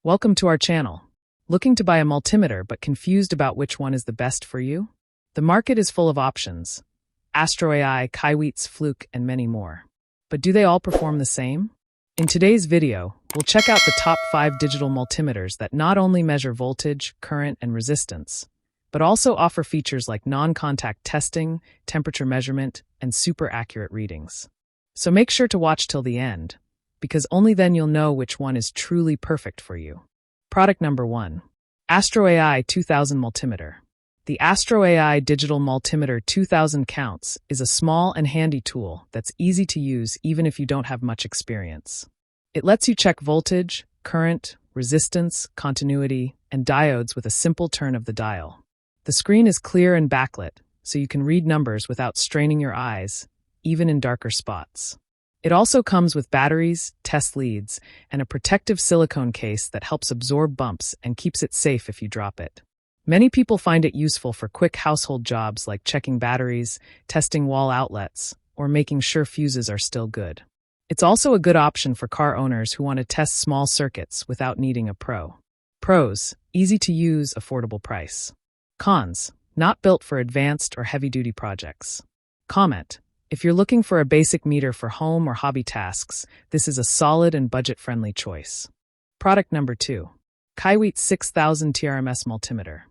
Welcome to our channel. Looking to buy a multimeter but confused about which one is the best for you? The market is full of options. AstroAI, KAIWEETS, Fluke, and many more. But do they all perform the same? In today's video, we'll check out the top 5 digital multimeters that not only measure voltage, current, and resistance, but also offer features like non-contact testing, temperature measurement, and super accurate readings. So make sure to watch till the end, because only then you'll know which one is truly perfect for you. Product number 1. AstroAI 2000 Multimeter. The AstroAI Digital Multimeter 2000 counts is a small and handy tool that's easy to use even if you don't have much experience. It lets you check voltage, current, resistance, continuity, and diodes with a simple turn of the dial. The screen is clear and backlit, so you can read numbers without straining your eyes, even in darker spots. It also comes with batteries, test leads, and a protective silicone case that helps absorb bumps and keeps it safe if you drop it. Many people find it useful for quick household jobs like checking batteries, testing wall outlets, or making sure fuses are still good. It's also a good option for car owners who want to test small circuits without needing a pro. Pros: easy to use, affordable price. Cons: not built for advanced or heavy-duty projects. Comment: if you're looking for a basic meter for home or hobby tasks, this is a solid and budget-friendly choice. Product number 2. KAIWEETS 6000 TRMS Multimeter.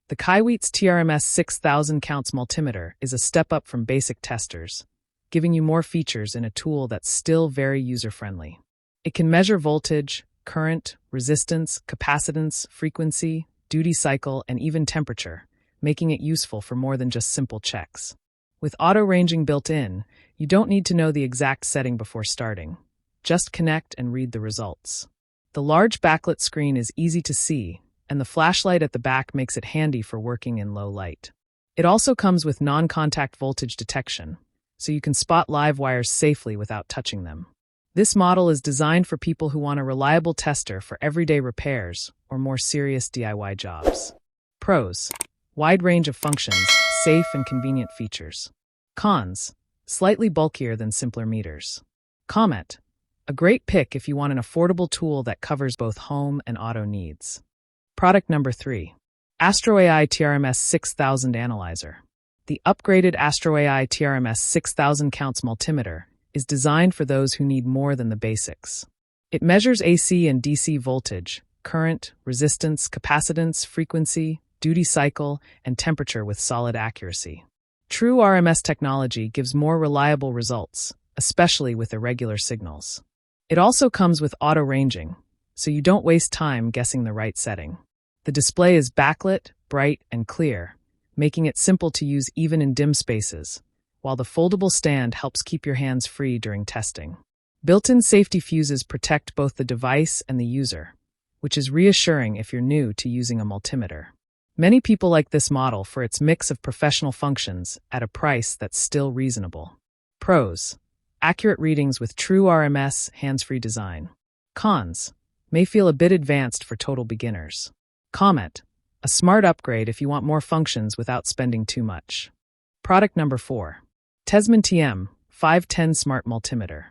The KAIWEETS TRMS 6000 counts multimeter is a step up from basic testers, giving you more features in a tool that's still very user-friendly. It can measure voltage, current, resistance, capacitance, frequency, duty cycle, and even temperature, making it useful for more than just simple checks. With auto-ranging built in, you don't need to know the exact setting before starting. Just connect and read the results. The large backlit screen is easy to see, and the flashlight at the back makes it handy for working in low light. It also comes with non-contact voltage detection, so you can spot live wires safely without touching them. This model is designed for people who want a reliable tester for everyday repairs or more serious DIY jobs. Pros: wide range of functions, safe and convenient features. Cons: slightly bulkier than simpler meters. Comment: a great pick if you want an affordable tool that covers both home and auto needs. Product number 3. AstroAI TRMS 6000 Analyzer. The upgraded AstroAI TRMS 6000 counts multimeter is designed for those who need more than the basics. It measures AC and DC voltage, current, resistance, capacitance, frequency, duty cycle, and temperature with solid accuracy. True RMS technology gives more reliable results, especially with irregular signals. It also comes with auto-ranging, so you don't waste time guessing the right setting. The display is backlit, bright, and clear, making it simple to use even in dim spaces, while the foldable stand helps keep your hands free during testing. Built-in safety fuses protect both the device and the user, which is reassuring if you're new to using a multimeter. Many people like this model for its mix of professional functions at a price that's still reasonable. Pros: accurate readings with true RMS, hands-free design. Cons: may feel a bit advanced for total beginners. Comment: a smart upgrade if you want more functions without spending too much. Product number 4. TESMEN TM510 Smart Multimeter.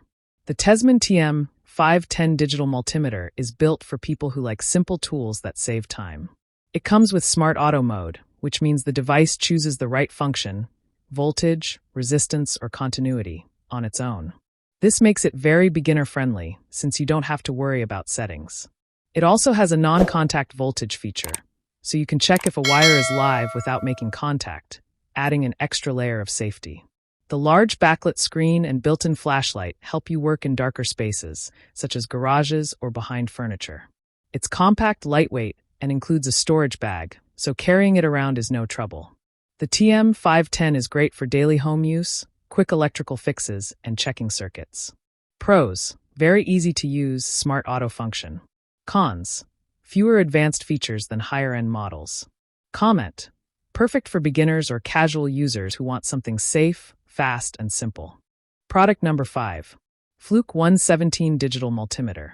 The TESMEN TM510 Digital Multimeter is built for people who like simple tools that save time. It comes with Smart Auto Mode, which means the device chooses the right function, voltage, resistance, or continuity, on its own. This makes it very beginner-friendly, since you don't have to worry about settings. It also has a non-contact voltage feature, so you can check if a wire is live without making contact, adding an extra layer of safety. The large backlit screen and built-in flashlight help you work in darker spaces, such as garages or behind furniture. It's compact, lightweight, and includes a storage bag, so carrying it around is no trouble. The TM510 is great for daily home use, quick electrical fixes, and checking circuits. Pros: very easy to use, smart auto function. Cons: fewer advanced features than higher-end models. Comment: perfect for beginners or casual users who want something safe, fast, and simple. Product number 5. Fluke 117 Digital Multimeter.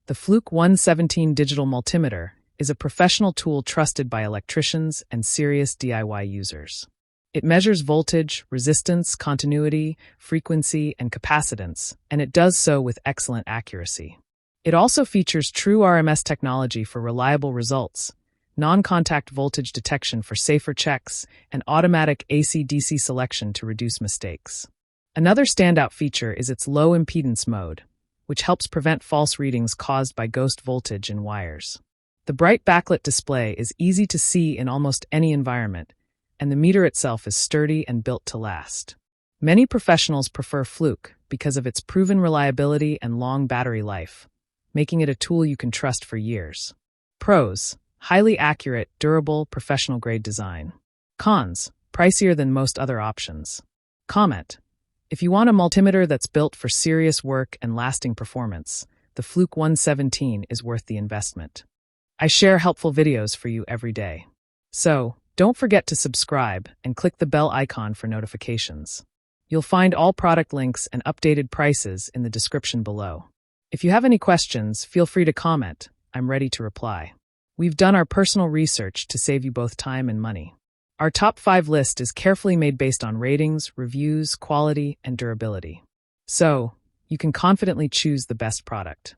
The Fluke 117 Digital Multimeter is a professional tool trusted by electricians and serious DIY users. It measures voltage, resistance, continuity, frequency, and capacitance, and it does so with excellent accuracy. It also features true RMS technology for reliable results, non-contact voltage detection for safer checks, and automatic AC-DC selection to reduce mistakes. Another standout feature is its low impedance mode, which helps prevent false readings caused by ghost voltage in wires. The bright backlit display is easy to see in almost any environment, and the meter itself is sturdy and built to last. Many professionals prefer Fluke because of its proven reliability and long battery life, making it a tool you can trust for years. Pros: highly accurate, durable, professional-grade design. Cons: pricier than most other options. Comment: if you want a multimeter that's built for serious work and lasting performance, the Fluke 117 is worth the investment. I share helpful videos for you every day. So, don't forget to subscribe and click the bell icon for notifications. You'll find all product links and updated prices in the description below. If you have any questions, feel free to comment. I'm ready to reply. We've done our personal research to save you both time and money. Our top 5 list is carefully made based on ratings, reviews, quality, and durability. So, you can confidently choose the best product.